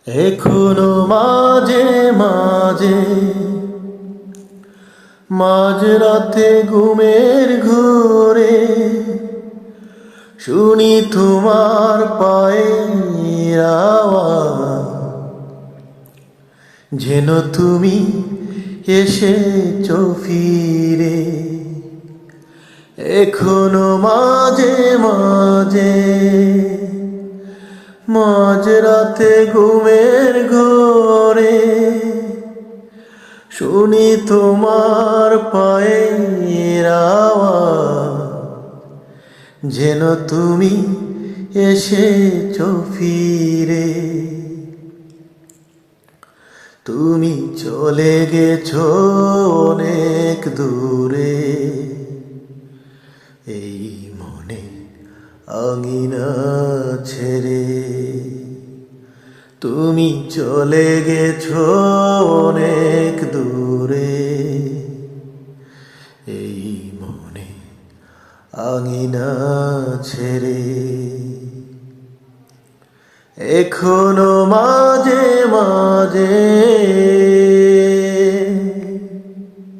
এখনো মাঝে মাঝে মাঝরাতে ঘুমের ঘোরে শুনি তোমার পায়ের আওয়াজ, যেন তুমি এসেছো ফিরে। এখনো মাঝে মাঝে মাঝরাতে ঘুমের ঘোরে শুনি তোমার পায়ের আওয়াজ, যেন তুমি এসেছো ফিরে। তুমি চলে গেছো অনেক দূরে, এই মনে আঙিনা ছেড়ে। তুমি চলে গেছো অনেক দূরে, এই মনে আঙিনা ছেড়ে। এখনো মাঝে মাঝে